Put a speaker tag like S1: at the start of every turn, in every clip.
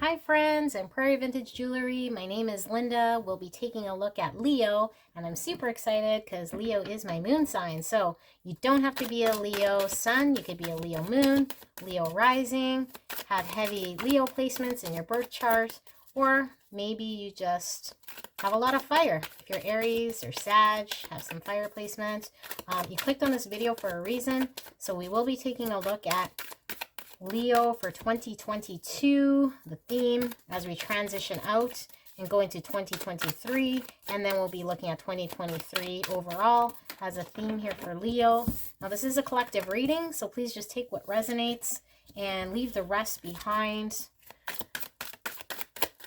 S1: Hi friends, I'm Prairie Vintage Jewelry. My name is Linda. We'll be taking a look at Leo, and I'm super excited because Leo is my moon sign. So you don't have to be a Leo sun, you could be a Leo moon, Leo rising, have heavy Leo placements in your birth chart, or maybe you just have a lot of fire. If you're Aries or Sag, have some fire placement. You clicked on this video for a reason, so we will be taking a look at Leo for 2022, the theme as we transition out and go into 2023, and then we'll be looking at 2023 overall as a theme here for Leo. Now this is a collective reading, so please just take what resonates and leave the rest behind.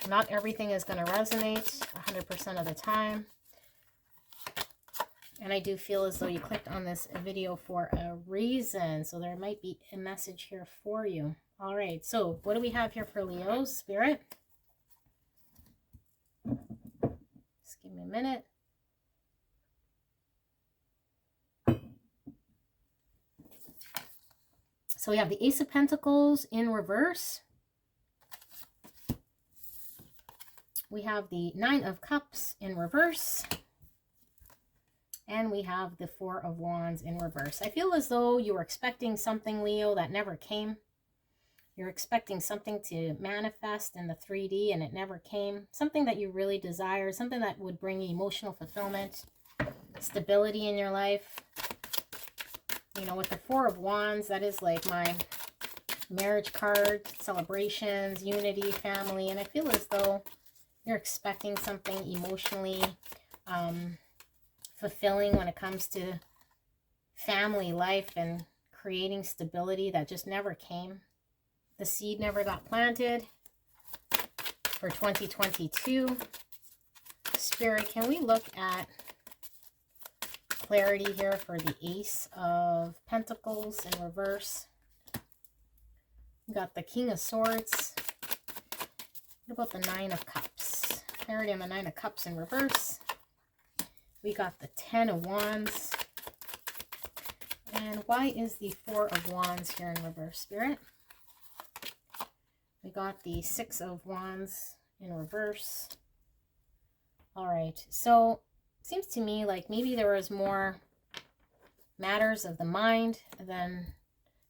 S1: Not everything is going to resonate 100% of the time. And I do feel as though you clicked on this video for a reason. So there might be a message here for you. All right. So what do we have here for Leo, Spirit? Just give me a minute. So we have the Ace of Pentacles in reverse. We have the Nine of Cups in reverse. And we have the Four of Wands in reverse. I feel as though you were expecting something, Leo, that never came. You're expecting something to manifest in the 3D and it never came. Something that you really desire, something that would bring you emotional fulfillment, stability in your life. You know, with the Four of Wands, that is like my marriage card, celebrations, unity, family. And I feel as though you're expecting something emotionally fulfilling when it comes to family life and creating stability that just never came. The seed never got planted for 2022. Spirit, can we look at clarity here for the Ace of Pentacles in reverse? We got the King of Swords. What about the Nine of Cups? Clarity on the Nine of Cups in reverse. We got the Ten of Wands. And why is the Four of Wands here in reverse, Spirit? We got the Six of Wands in reverse. All right. So it seems to me like maybe there was more matters of the mind than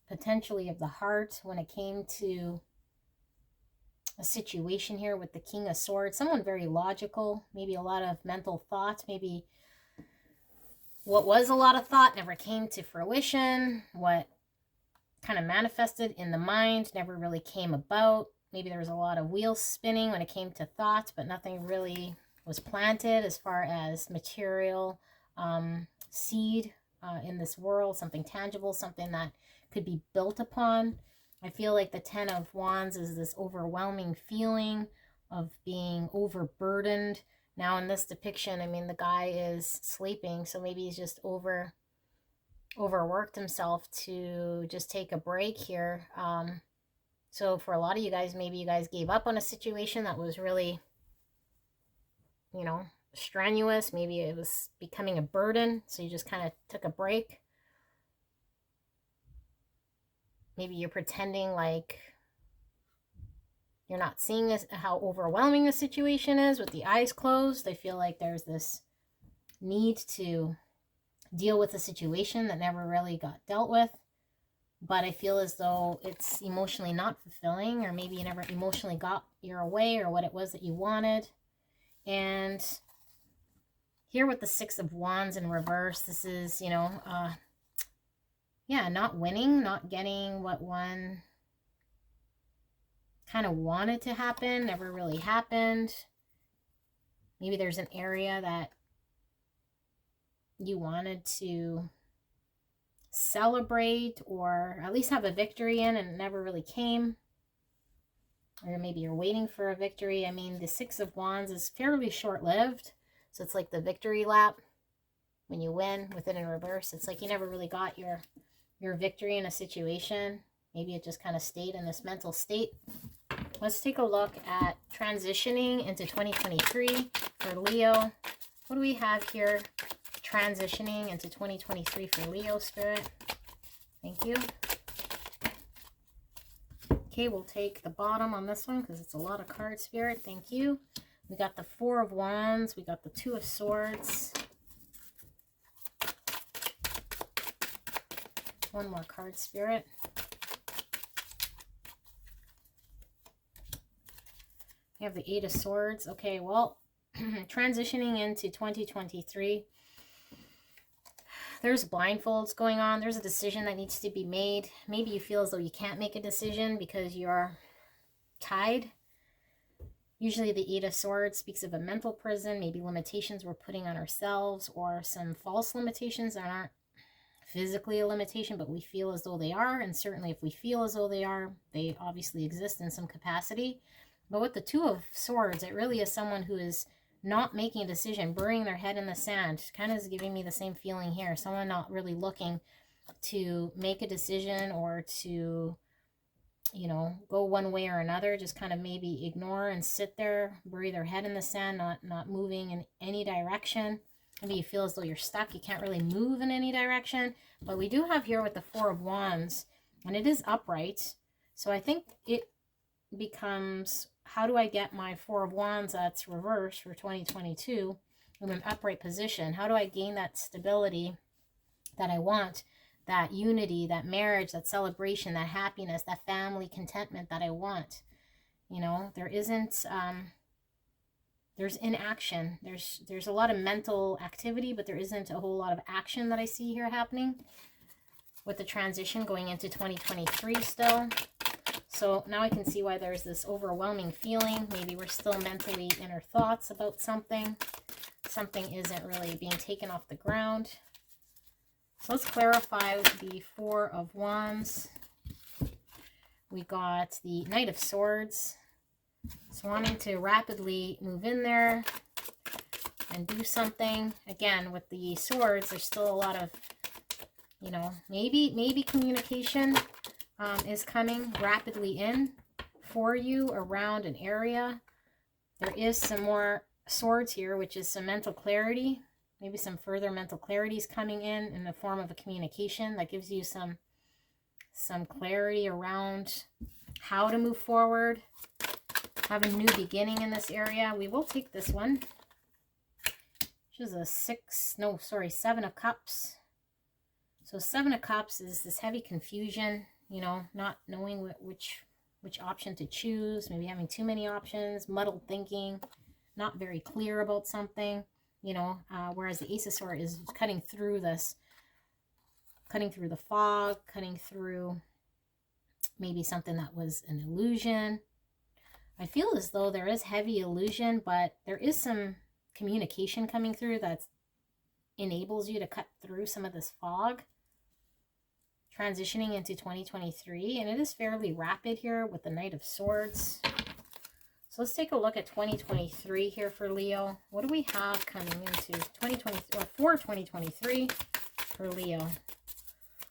S1: potentially of the heart when it came to a situation here with the King of Swords. Someone very logical, maybe a lot of mental thought, maybe what was a lot of thought never came to fruition. What kind of manifested in the mind never really came about. Maybe there was a lot of wheels spinning when it came to thoughts, but nothing really was planted as far as material seed in this world, something tangible, something that could be built upon. I feel like the Ten of Wands is this overwhelming feeling of being overburdened. Now in this depiction, I mean, the guy is sleeping, so maybe he's just overworked himself to just take a break here. So for a lot of you guys, maybe you guys gave up on a situation that was really, you know, strenuous. Maybe it was becoming a burden, so you just kind of took a break. Maybe you're pretending like you're not seeing this, how overwhelming the situation is with the eyes closed. I feel like there's this need to deal with a situation that never really got dealt with. But I feel as though it's emotionally not fulfilling, or maybe you never emotionally got your way or what it was that you wanted. And here with the Six of Wands in reverse, this is, you know, yeah, not winning, not getting what one kind of wanted to happen, never really happened. Maybe there's an area that you wanted to celebrate or at least have a victory in and it never really came. Or maybe you're waiting for a victory. I mean, the Six of Wands is fairly short-lived. So it's like the victory lap when you win with it in reverse. It's like you never really got your victory in a situation. Maybe it just kind of stayed in this mental state. Let's take a look at transitioning into 2023 for Leo. What do we have here transitioning into 2023 for Leo, Spirit? Thank you. Okay, we'll take the bottom on this one because it's a lot of card spirit. Thank you. We got the Four of Wands. We got the Two of Swords. One more card spirit. We have the Eight of Swords. Okay, well, transitioning into 2023, there's blindfolds going on. There's a decision that needs to be made. Maybe you feel as though you can't make a decision because you're tied. Usually the Eight of Swords speaks of a mental prison, maybe limitations we're putting on ourselves, or some false limitations that aren't physically a limitation, but we feel as though they are. And certainly if we feel as though they are, they obviously exist in some capacity. But with the Two of Swords, it really is someone who is not making a decision, burying their head in the sand. Kind of is giving me the same feeling here. Someone not really looking to make a decision or to, you know, go one way or another. Just kind of maybe ignore and sit there, bury their head in the sand, not moving in any direction. Maybe you feel as though you're stuck. You can't really move in any direction. But we do have here with the Four of Wands, and it is upright. So I think it becomes, how do I get my Four of Wands that's reversed for 2022 in an upright position? How do I gain that stability that I want, that unity, that marriage, that celebration, that happiness, that family contentment that I want? You know, there isn't, there's inaction. There's a lot of mental activity, but there isn't a whole lot of action that I see here happening with the transition going into 2023 still. So now I can see why there's this overwhelming feeling. Maybe we're still mentally in our thoughts about something. Something isn't really being taken off the ground. So let's clarify the Four of Wands. We got the Knight of Swords. So wanting to rapidly move in there and do something. Again, with the swords, there's still a lot of, you know, maybe communication is coming rapidly in for you around an area. There is some more swords here, which is some mental clarity. Maybe some further mental clarity is coming in the form of a communication that gives you some clarity around how to move forward, have a new beginning in this area. We will take this one, which is a Seven of Cups. So Seven of Cups is this heavy confusion, you know, not knowing which option to choose, maybe having too many options, muddled thinking, not very clear about something, you know, whereas the Ace of Swords is cutting through this, cutting through the fog, cutting through maybe something that was an illusion. I feel as though there is heavy illusion, but there is some communication coming through that enables you to cut through some of this fog. Transitioning into 2023, and it is fairly rapid here with the Knight of Swords. So let's take a look at 2023 here for Leo. What do we have coming into 2020 or for 2023 for Leo?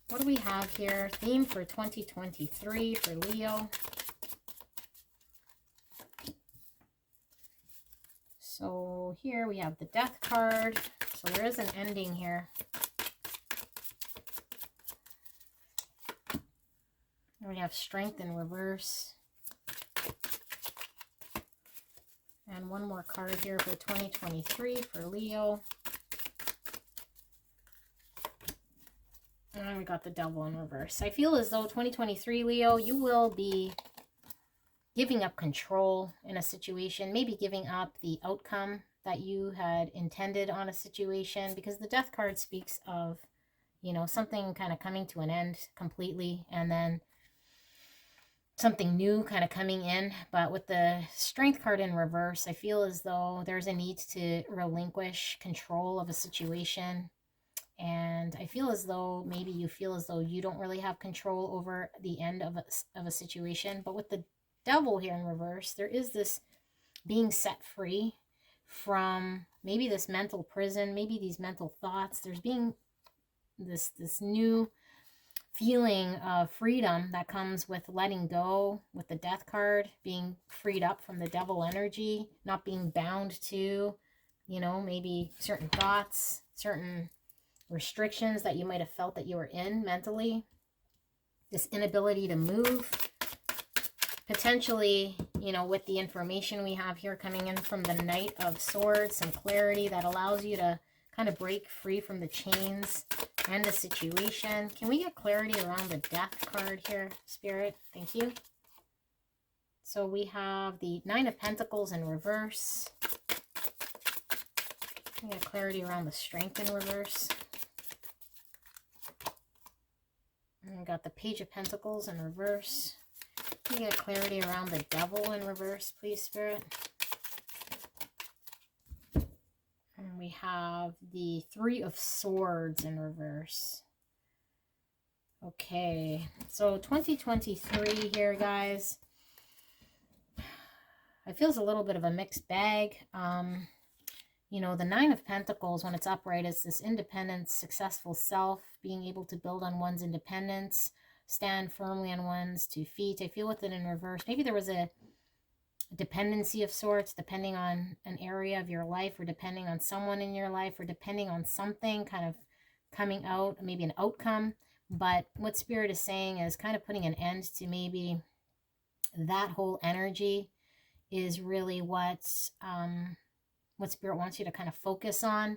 S1: What do we have here? Theme for 2023 for Leo. So here we have the Death card. So there is an ending here. We have Strength in reverse. And one more card here for 2023 for Leo. And we got the Devil in reverse. I feel as though 2023, Leo, you will be giving up control in a situation, maybe giving up the outcome that you had intended on a situation, because the Death card speaks of, you know, something kind of coming to an end completely and then something new kind of coming in. But with the Strength card in reverse, I feel as though there's a need to relinquish control of a situation. And I feel as though maybe you feel as though you don't really have control over the end of a situation. But with the Devil here in reverse, there is this being set free from maybe this mental prison, maybe these mental thoughts. There's being this new feeling of freedom that comes with letting go, with the Death card, being freed up from the Devil energy, not being bound to, you know, maybe certain thoughts, certain restrictions that you might have felt that you were in mentally. This inability to move. potentially, you know, with the information we have here coming in from the Knight of Swords, some clarity that allows you to kind of break free from the chains and the situation. Can we get clarity around the Death card here, Spirit? Thank you. So we have the Nine of Pentacles in reverse. We got clarity around the Strength in reverse. And we got the Page of Pentacles in reverse. Can we get clarity around the Devil in reverse, please, Spirit? And we have the Three of Swords in reverse. Okay, so 2023 here, guys. It feels a little bit of a mixed bag. You know, the Nine of Pentacles, when it's upright, is this independent, successful self, being able to build on one's independence, stand firmly on one's 2 feet. I feel with it in reverse. Maybe there was a dependency of sorts, depending on an area of your life, or depending on someone in your life, or depending on something kind of coming out, maybe an outcome. But what Spirit is saying is kind of putting an end to maybe that whole energy is really what Spirit wants you to kind of focus on.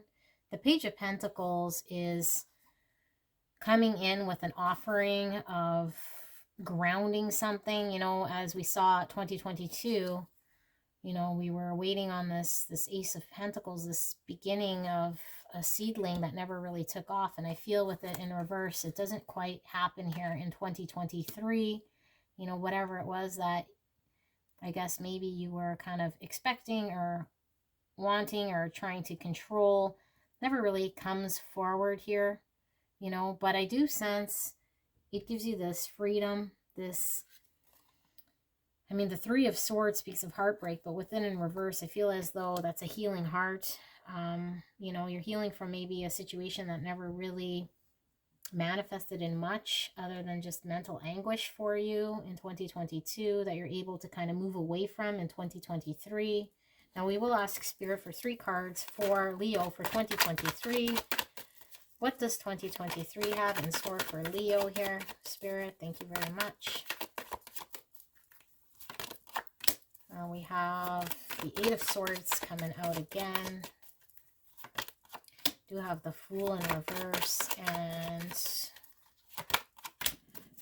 S1: The Page of Pentacles is coming in with an offering of grounding something, you know, as we saw 2022, you know, we were waiting on this Ace of Pentacles, this beginning of a seedling that never really took off. And I feel with it in reverse, it doesn't quite happen here in 2023. You know, whatever it was that I guess maybe you were kind of expecting or wanting or trying to control, never really comes forward here, you know. But I do sense it gives you this freedom, this, I mean, the Three of Swords speaks of heartbreak, but within in reverse, I feel as though that's a healing heart. You know, you're healing from maybe a situation that never really manifested in much other than just mental anguish for you in 2022 that you're able to kind of move away from in 2023. Now we will ask Spirit for 3 cards for Leo for 2023. What does 2023 have in store for Leo here, Spirit? Thank you very much. We have the Eight of Swords coming out again. Do have the Fool in reverse, and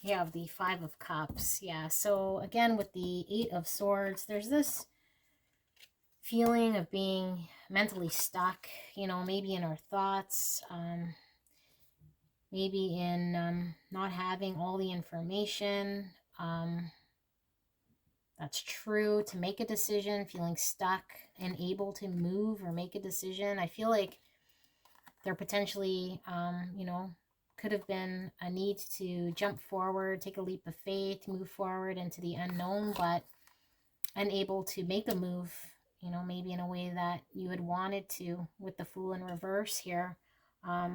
S1: you have the Five of Cups. Yeah, so again with the Eight of Swords, there's this feeling of being mentally stuck, you know, maybe in our thoughts, maybe in not having all the information that's true to make a decision, feeling stuck, unable to move or make a decision. I feel like there potentially, you know, could have been a need to jump forward, take a leap of faith, move forward into the unknown, but unable to make a move, you know, maybe in a way that you had wanted to with the Fool in reverse here,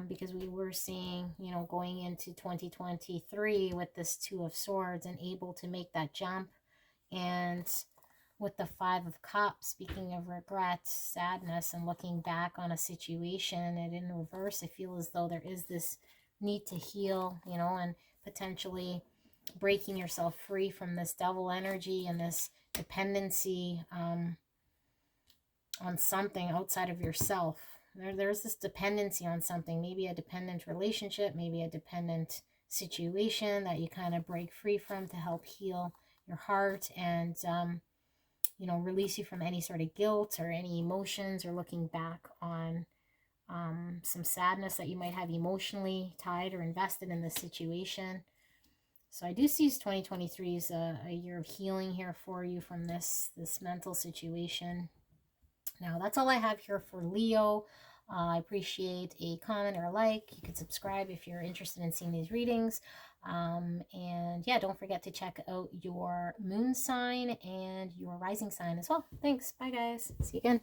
S1: because we were seeing, you know, going into 2023 with this Two of Swords and able to make that jump. And with the Five of Cups, speaking of regret, sadness, and looking back on a situation, and in reverse, I feel as though there is this need to heal, you know, and potentially breaking yourself free from this devil energy and this dependency on something outside of yourself. There's this dependency on something, maybe a dependent relationship, maybe a dependent situation that you kind of break free from to help heal your heart and, you know, release you from any sort of guilt or any emotions, or looking back on some sadness that you might have emotionally tied or invested in this situation. So I do see 2023 is a year of healing here for you from this mental situation. Now, that's all I have here for Leo. I appreciate a comment or a like. You can subscribe if you're interested in seeing these readings. And yeah, don't forget to check out your moon sign and your rising sign as well. Thanks. Bye, guys. See you again.